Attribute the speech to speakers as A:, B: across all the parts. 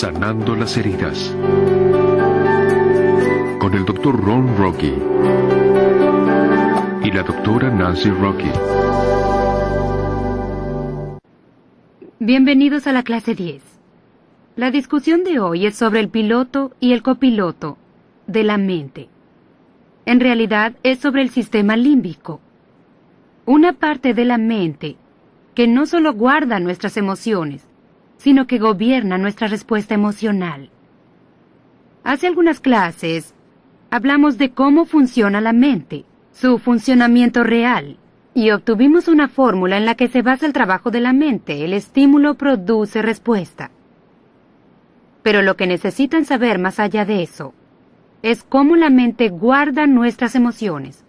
A: Sanando las heridas. Con el Dr. Ron Rocky y la Dra. Nancy Rocky.
B: Bienvenidos a la clase 10. La discusión de hoy es sobre el piloto y el copiloto de la mente. En realidad es sobre el sistema límbico, una parte de la mente que no solo guarda nuestras emociones, sino que gobierna nuestra respuesta emocional. Hace algunas clases hablamos de cómo funciona la mente, su funcionamiento real, y obtuvimos una fórmula en la que se basa el trabajo de la mente. El estímulo produce respuesta. Pero lo que necesitan saber más allá de eso es cómo la mente guarda nuestras emociones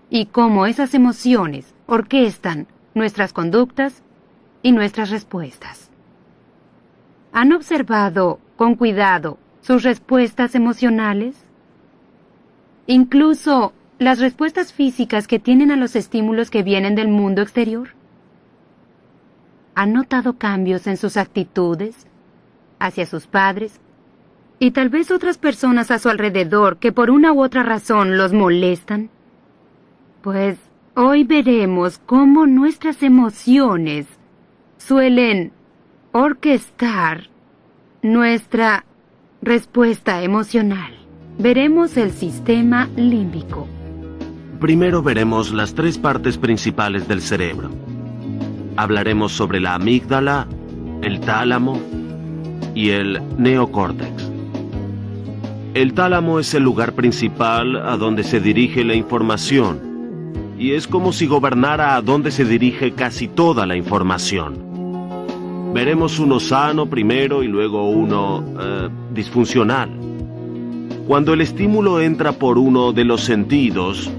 B: y cómo esas emociones orquestan nuestras conductas y nuestras respuestas. ¿Han observado con cuidado sus respuestas emocionales? Incluso las respuestas físicas que tienen a los estímulos que vienen del mundo exterior. ¿Han notado cambios en sus actitudes hacia sus padres y tal vez otras personas a su alrededor que por una u otra razón los molestan? Pues hoy veremos cómo nuestras emociones suelen orquestar nuestra respuesta emocional. Veremos el sistema límbico.
C: Primero veremos las tres partes principales del cerebro. Hablaremos sobre la amígdala, el tálamo y el neocórtex. El tálamo es el lugar principal a donde se dirige la información, y es como si gobernara a dónde se dirige casi toda la información. Veremos uno sano primero y luego uno disfuncional. Cuando el estímulo entra por uno de los sentidos,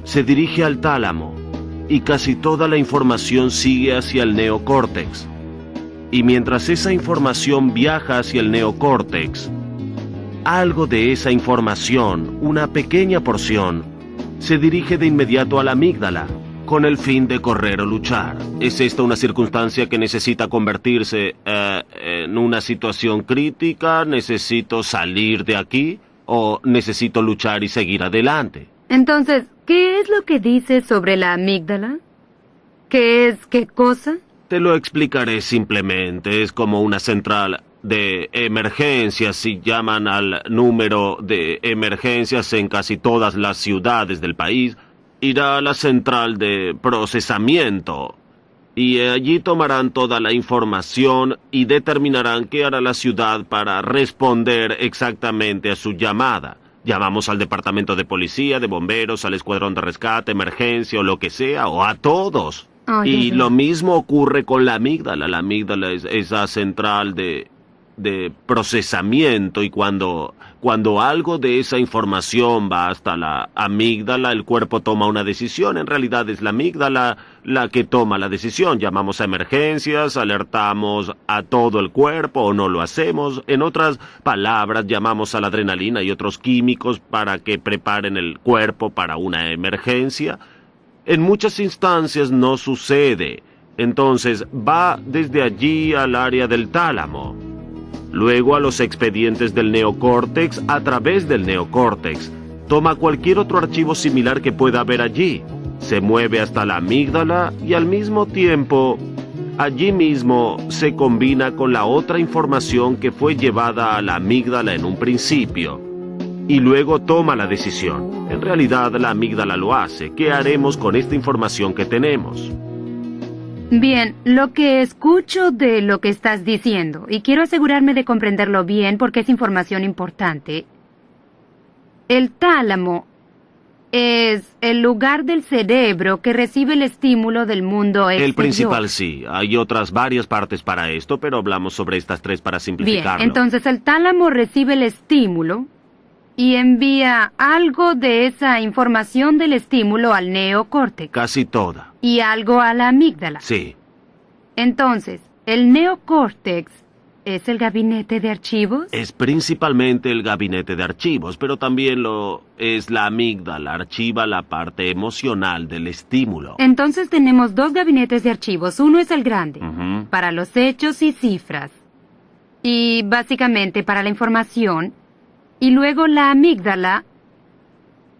C: se dirige al tálamo y casi toda la información sigue hacia el neocórtex. Y mientras esa información viaja hacia el neocórtex, algo de esa información, una pequeña porción, se dirige de inmediato a la amígdala, con el fin de correr o luchar. ¿Es esta una circunstancia que necesita convertirse en una situación crítica? ¿Necesito salir de aquí? ¿O necesito luchar y seguir adelante?
B: Entonces, ¿qué es lo que dice sobre la amígdala? ¿Qué es qué cosa?
C: Te lo explicaré simplemente. Es como una central de emergencias, si llaman al número de emergencias en casi todas las ciudades del país. Irá a la central de procesamiento y allí tomarán toda la información y determinarán qué hará la ciudad para responder exactamente a su llamada. Llamamos al departamento de policía, de bomberos, al escuadrón de rescate, emergencia o lo que sea, o a todos. Y lo mismo ocurre con la amígdala. La amígdala es esa central de procesamiento, y cuando algo de esa información va hasta la amígdala, el cuerpo toma una decisión. En realidad es la amígdala la que toma la decisión. Llamamos a emergencias, alertamos a todo el cuerpo o no lo hacemos. En otras palabras, llamamos a la adrenalina y otros químicos para que preparen el cuerpo para una emergencia. En muchas instancias no sucede. Entonces va desde allí al área del tálamo, luego a los expedientes del neocórtex. A través del neocórtex toma cualquier otro archivo similar que pueda haber allí, se mueve hasta la amígdala y al mismo tiempo allí mismo se combina con la otra información que fue llevada a la amígdala en un principio, y luego toma la decisión. En realidad la amígdala lo hace. ¿Qué haremos con esta información que tenemos?
B: Bien, lo que escucho de lo que estás diciendo, y quiero asegurarme de comprenderlo bien porque es información importante. El tálamo es el lugar del cerebro que recibe el estímulo del mundo exterior.
C: El principal sí. Hay varias partes para esto, pero hablamos sobre estas tres para simplificarlo.
B: Bien, entonces el tálamo recibe el estímulo y envía algo de esa información del estímulo al neocórtex.
C: Casi toda.
B: Y algo a la amígdala.
C: Sí.
B: Entonces, ¿el neocórtex es el gabinete de archivos?
C: Es principalmente el gabinete de archivos, pero también lo es la amígdala. Archiva la parte emocional del estímulo.
B: Entonces tenemos dos gabinetes de archivos. Uno es el grande, para los hechos y cifras. y básicamente para la información, y luego la amígdala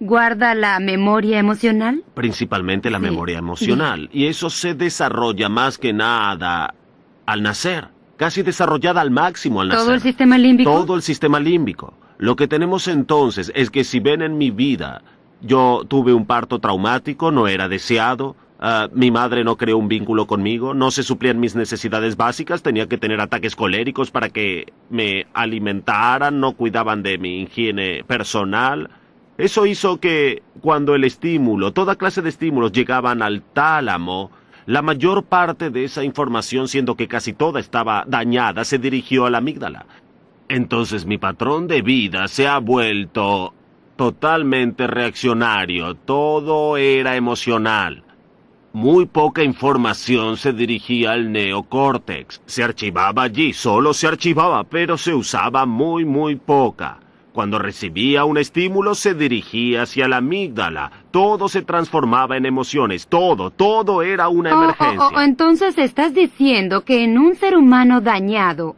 B: guarda la memoria emocional.
C: Principalmente la
B: Sí.
C: memoria emocional. Y eso se desarrolla más que nada al nacer. Casi desarrollada al máximo al nacer.
B: ¿Todo el sistema límbico?
C: Todo el sistema límbico. Lo que tenemos entonces es que si ven en mi vida, yo tuve un parto traumático, no era deseado, mi madre no creó un vínculo conmigo, no se suplían mis necesidades básicas, tenía que tener ataques coléricos para que me alimentaran, no cuidaban de mi higiene personal. Eso hizo que cuando el estímulo, toda clase de estímulos llegaban al tálamo, la mayor parte de esa información, siendo que casi toda estaba dañada, se dirigió a la amígdala. Entonces mi patrón de vida se ha vuelto totalmente reaccionario, todo era emocional. Muy poca información se dirigía al neocórtex. Se archivaba allí, solo se archivaba, pero se usaba muy poca. Cuando recibía un estímulo se dirigía hacia la amígdala. Todo se transformaba en emociones, todo era una emergencia.
B: Entonces estás diciendo que en un ser humano dañado,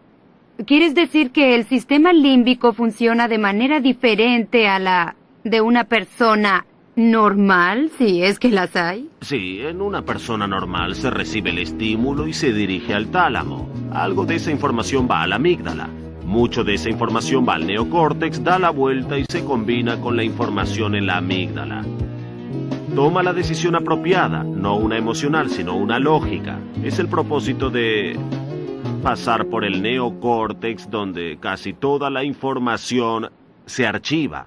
B: ¿quieres decir que el sistema límbico funciona de manera diferente a la de una persona normal, si es que las hay?
C: Sí, en una persona normal se recibe el estímulo y se dirige al tálamo. Algo de esa información va a la amígdala. Mucho de esa información va al neocórtex, da la vuelta y se combina con la información en la amígdala. Toma la decisión apropiada, no una emocional, sino una lógica. Es el propósito de pasar por el neocórtex, donde casi toda la información se archiva.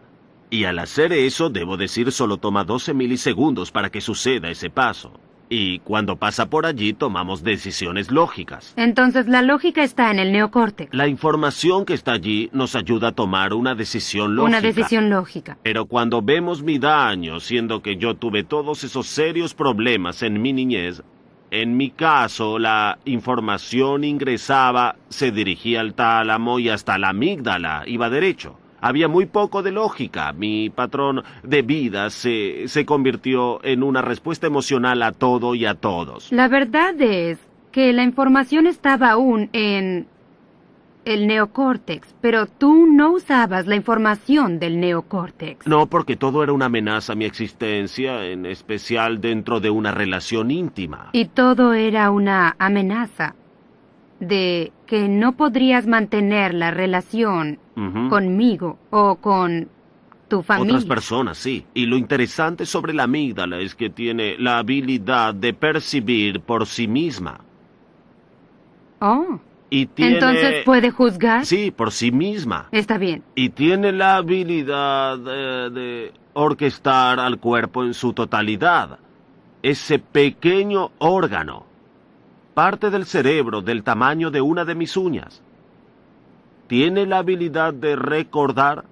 C: Y al hacer eso, debo decir, solo toma 12 milisegundos para que suceda ese paso. Y cuando pasa por allí, tomamos decisiones lógicas.
B: Entonces la lógica está en el neocórtex.
C: La información que está allí nos ayuda a tomar una decisión lógica.
B: Una decisión lógica.
C: Pero cuando vemos mi daño, siendo que yo tuve todos esos serios problemas en mi niñez, en mi caso, la información ingresaba, se dirigía al tálamo y hasta la amígdala iba derecho. Había muy poco de lógica. Mi patrón de vida se convirtió en una respuesta emocional a todo y a todos.
B: La verdad es que la información estaba aún en el neocórtex, pero tú no usabas la información del neocórtex.
C: No, porque todo era una amenaza a mi existencia, en especial dentro de una relación íntima.
B: Y todo era una amenaza de que no podrías mantener la relación conmigo o con tu familia.
C: Otras personas, sí. Y lo interesante sobre la amígdala es que tiene la habilidad de percibir por sí misma.
B: Oh.
C: Y tiene...
B: Entonces puede juzgar.
C: Sí, por sí misma.
B: Está bien.
C: Y tiene la habilidad de orquestar al cuerpo en su totalidad. Ese pequeño órgano, parte del cerebro del tamaño de una de mis uñas, tiene la habilidad de recordar,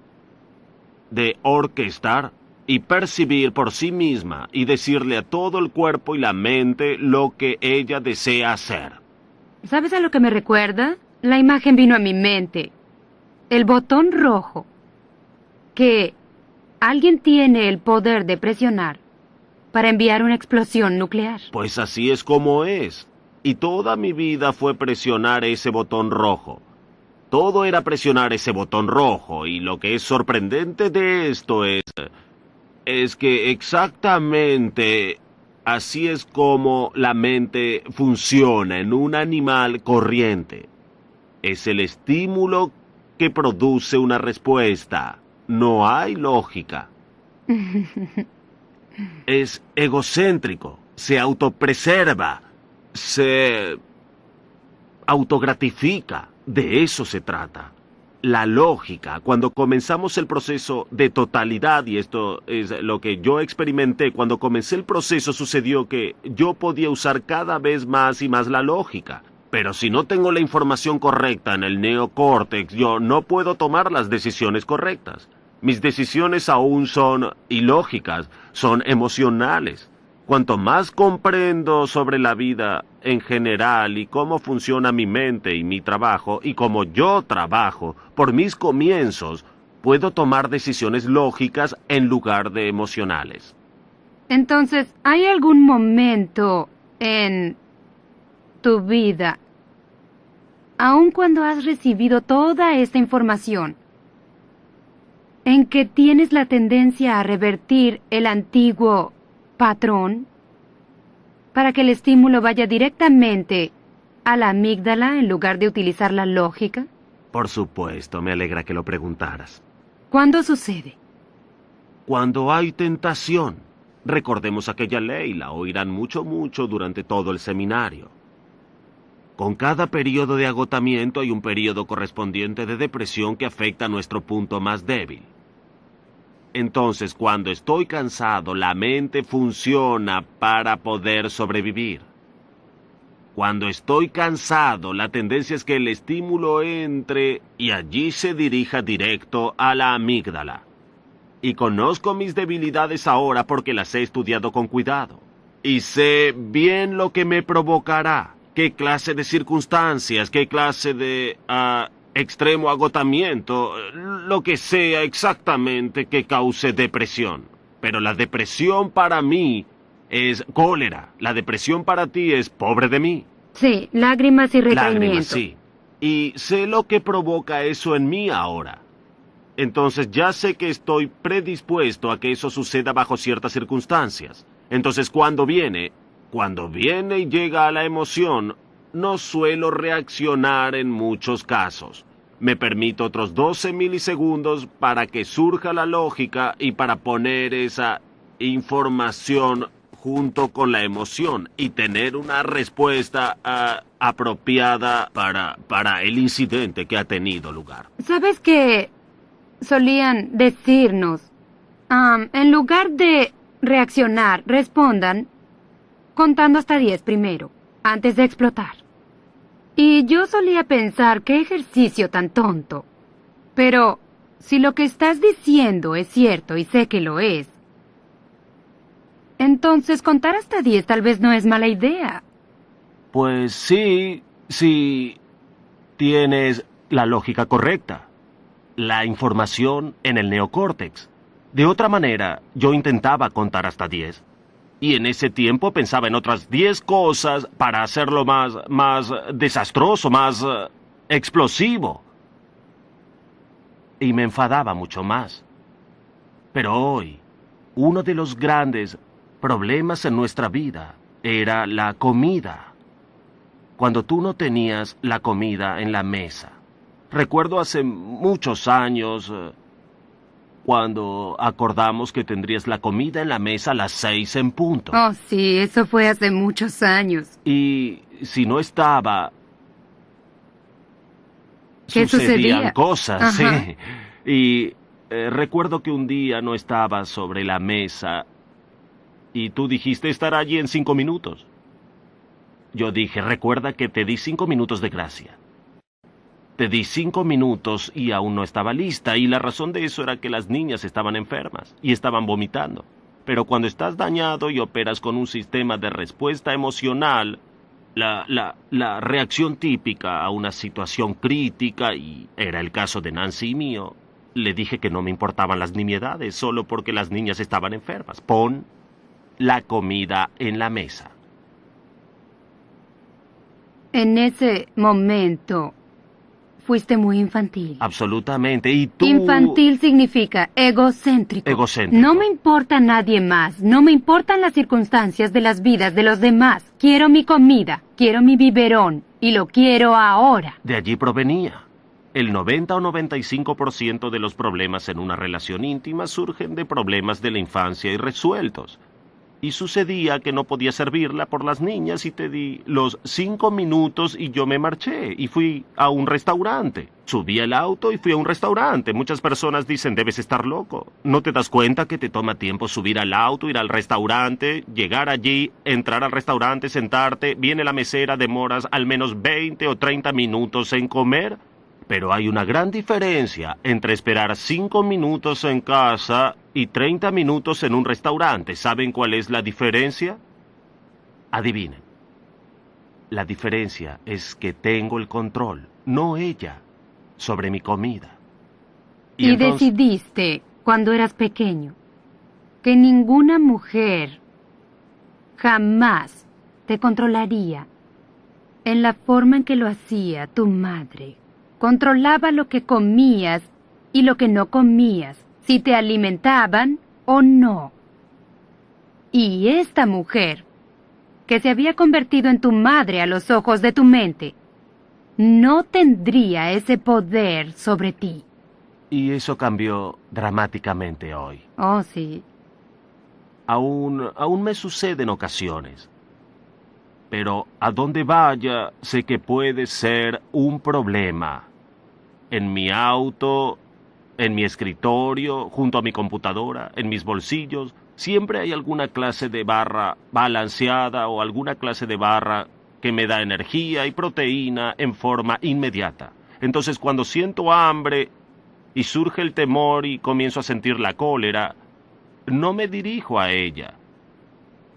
C: de orquestar y percibir por sí misma y decirle a todo el cuerpo y la mente lo que ella desea hacer.
B: ¿Sabes a lo que me recuerda? La imagen vino a mi mente. El botón rojo que alguien tiene el poder de presionar para enviar una explosión nuclear.
C: Pues así es como es. Y toda mi vida fue presionar ese botón rojo. Todo era presionar ese botón rojo. Y lo que es sorprendente de esto es que exactamente así es como la mente funciona en un animal corriente. Es el estímulo que produce una respuesta. No hay lógica. Es egocéntrico, se autopreserva, se autogratifica. De eso se trata. La lógica, cuando comenzamos el proceso de totalidad, y esto es lo que yo experimenté, cuando comencé el proceso sucedió que yo podía usar cada vez más y más la lógica. Pero si no tengo la información correcta en el neocórtex, yo no puedo tomar las decisiones correctas. Mis decisiones aún son ilógicas, son emocionales. Cuanto más comprendo sobre la vida en general y cómo funciona mi mente y mi trabajo, y cómo yo trabajo por mis comienzos, puedo tomar decisiones lógicas en lugar de emocionales.
B: Entonces, ¿hay algún momento en tu vida aun cuando has recibido toda esta información, en que tienes la tendencia a revertir el antiguo patrón para que el estímulo vaya directamente a la amígdala en lugar de utilizar la lógica?
C: Por supuesto, me alegra que lo preguntaras.
B: ¿Cuándo sucede?
C: Cuando hay tentación, recordemos aquella ley, la oirán mucho durante todo el seminario. Con cada periodo de agotamiento hay un periodo correspondiente de depresión que afecta a nuestro punto más débil. Entonces, cuando estoy cansado, la mente funciona para poder sobrevivir. Cuando estoy cansado, la tendencia es que el estímulo entre y allí se dirija directo a la amígdala. Y conozco mis debilidades ahora porque las he estudiado con cuidado. Y sé bien lo que me provocará, qué clase de circunstancias, qué clase de extremo agotamiento, lo que sea exactamente que cause depresión. Pero la depresión para mí es cólera. La depresión para ti es pobre de mí.
B: Sí, lágrimas y retraimiento.
C: Lágrimas, sí. Y sé lo que provoca eso en mí ahora. Entonces ya sé que estoy predispuesto a que eso suceda bajo ciertas circunstancias. Entonces cuando viene y llega a la emoción, no suelo reaccionar en muchos casos. Me permito otros 12 milisegundos para que surja la lógica y para poner esa información junto con la emoción y tener una respuesta apropiada para el incidente que ha tenido lugar.
B: ¿Sabes qué solían decirnos? En lugar de reaccionar, respondan contando hasta 10 primero, antes de explotar. Y yo solía pensar, qué ejercicio tan tonto. Pero si lo que estás diciendo es cierto y sé que lo es, entonces contar hasta 10 tal vez no es mala idea.
C: Pues sí, tienes la lógica correcta. La información en el neocórtex. De otra manera, yo intentaba contar hasta 10. Y en ese tiempo pensaba en otras 10 cosas para hacerlo más desastroso, más explosivo. Y me enfadaba mucho más. Pero hoy, uno de los grandes problemas en nuestra vida era la comida. Cuando tú no tenías la comida en la mesa. Recuerdo hace muchos años cuando acordamos que tendrías la comida en la mesa a las 6 en punto.
B: Oh, sí, eso fue hace muchos años.
C: Y si no estaba,
B: ¿Qué
C: sucedían
B: sucedía?
C: cosas,
B: Ajá.
C: sí. Y recuerdo que un día no estaba sobre la mesa y tú dijiste estará allí en 5 minutos. Yo dije, recuerda que te di 5 minutos de gracia. Te di 5 minutos y aún no estaba lista, y la razón de eso era que las niñas estaban enfermas y estaban vomitando. Pero cuando estás dañado y operas con un sistema de respuesta emocional, la reacción típica a una situación crítica, y era el caso de Nancy y mío, le dije que no me importaban las nimiedades solo porque las niñas estaban enfermas. Pon la comida en la mesa.
B: En ese momento fuiste muy infantil.
C: Absolutamente. Y tú...
B: Infantil significa egocéntrico.
C: Egocéntrico.
B: No me importa nadie más. No me importan las circunstancias de las vidas de los demás. Quiero mi comida. Quiero mi biberón. Y lo quiero ahora.
C: De allí provenía. El 90 o 95% de los problemas en una relación íntima surgen de problemas de la infancia irresueltos. Y sucedía que no podía servirla por las niñas y te di los 5 minutos y yo me marché y fui a un restaurante. Subí al auto y fui a un restaurante. Muchas personas dicen, debes estar loco. ¿No te das cuenta que te toma tiempo subir al auto, ir al restaurante, llegar allí, entrar al restaurante, sentarte, viene la mesera, demoras al menos 20 o 30 minutos en comer? Pero hay una gran diferencia entre esperar 5 minutos en casa y 30 minutos en un restaurante. ¿Saben cuál es la diferencia? Adivinen. La diferencia es que tengo el control, no ella, sobre mi comida.
B: Y
C: entonces,
B: decidiste, cuando eras pequeño, que ninguna mujer jamás te controlaría. en la forma en que lo hacía tu madre. Controlaba lo que comías y lo que no comías, si te alimentaban o no. Y esta mujer, que se había convertido en tu madre a los ojos de tu mente, no tendría ese poder sobre ti.
C: Y eso cambió dramáticamente hoy.
B: Oh, sí.
C: Aún me sucede en ocasiones. Pero a donde vaya, sé que puede ser un problema. En mi auto, en mi escritorio, junto a mi computadora, en mis bolsillos, siempre hay alguna clase de barra balanceada o alguna clase de barra que me da energía y proteína en forma inmediata. Entonces, cuando siento hambre y surge el temor y comienzo a sentir la cólera, no me dirijo a ella.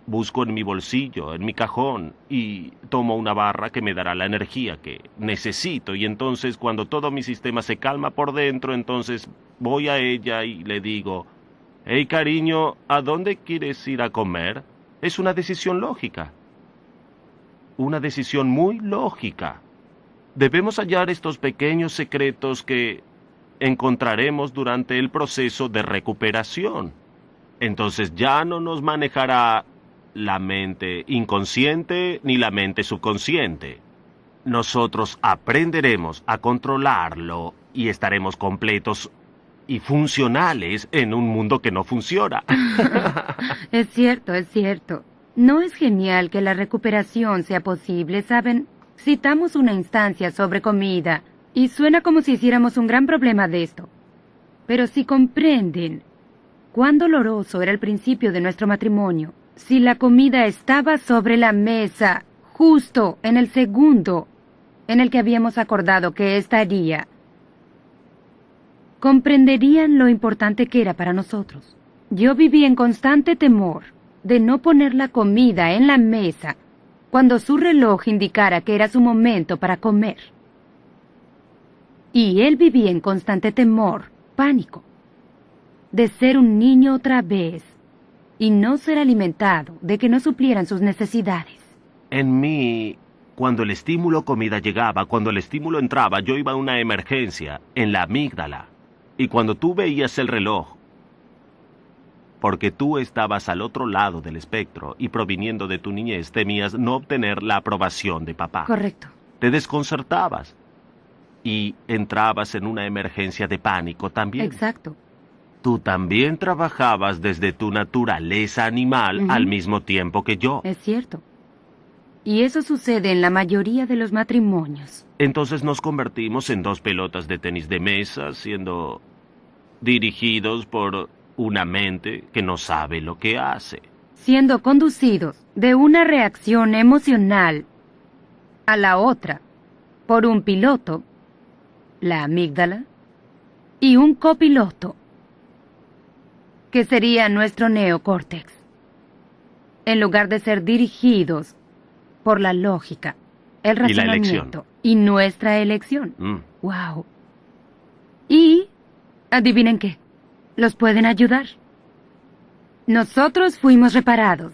C: Busco en mi bolsillo, en mi cajón, y tomo una barra que me dará la energía que necesito. Y entonces, cuando todo mi sistema se calma por dentro, entonces voy a ella y le digo: «Hey, cariño, ¿a dónde quieres ir a comer?». Es una decisión lógica. Una decisión muy lógica. Debemos hallar estos pequeños secretos que encontraremos durante el proceso de recuperación. Entonces ya no nos manejará la mente inconsciente ni la mente subconsciente. Nosotros aprenderemos a controlarlo y estaremos completos y funcionales en un mundo que no funciona.
B: Es cierto, es cierto. ¿No es genial que la recuperación sea posible? ¿Saben? Citamos una instancia sobre comida y suena como si hiciéramos un gran problema de esto. Pero si comprenden cuán doloroso era el principio de nuestro matrimonio, si la comida estaba sobre la mesa, justo en el segundo en el que habíamos acordado que estaría, comprenderían lo importante que era para nosotros. Yo viví en constante temor de no poner la comida en la mesa cuando su reloj indicara que era su momento para comer. Y él vivía en constante temor, pánico, de ser un niño otra vez y no ser alimentado, de que no suplieran sus necesidades.
C: En mí, cuando el estímulo comida llegaba, cuando el estímulo entraba, yo iba a una emergencia en la amígdala. Y cuando tú veías el reloj, porque tú estabas al otro lado del espectro y proviniendo de tu niñez, temías no obtener la aprobación de papá.
B: Correcto.
C: Te desconcertabas y entrabas en una emergencia de pánico también.
B: Exacto.
C: Tú también trabajabas desde tu naturaleza animal al mismo tiempo que yo.
B: Es cierto. Y eso sucede en la mayoría de los matrimonios.
C: Entonces nos convertimos en dos pelotas de tenis de mesa, siendo dirigidos por una mente que no sabe lo que hace.
B: Siendo conducidos de una reacción emocional a la otra por un piloto, la amígdala, y un copiloto, que sería nuestro neocórtex, en lugar de ser dirigidos por la lógica, el razonamiento y nuestra elección. ¡Wow! Y, adivinen qué, los pueden ayudar. Nosotros fuimos reparados.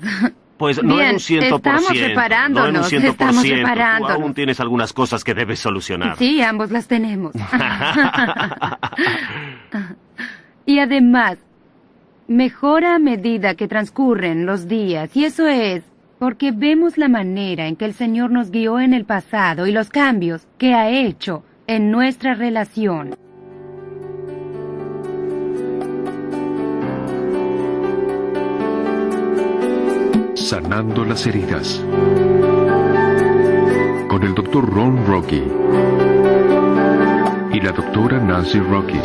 C: Pues no
B: bien,
C: en un 100%.
B: Estamos reparándonos,
C: no en un 100%.
B: estamos
C: Tú
B: reparándonos.
C: aún tienes algunas cosas que debes solucionar.
B: Sí, ambos las tenemos. Y además, mejora a medida que transcurren los días, y eso es porque vemos la manera en que el Señor nos guió en el pasado y los cambios que ha hecho en nuestra relación.
A: Sanando las heridas. Con el Dr. Ron Rocky y la doctora Nancy Rocky.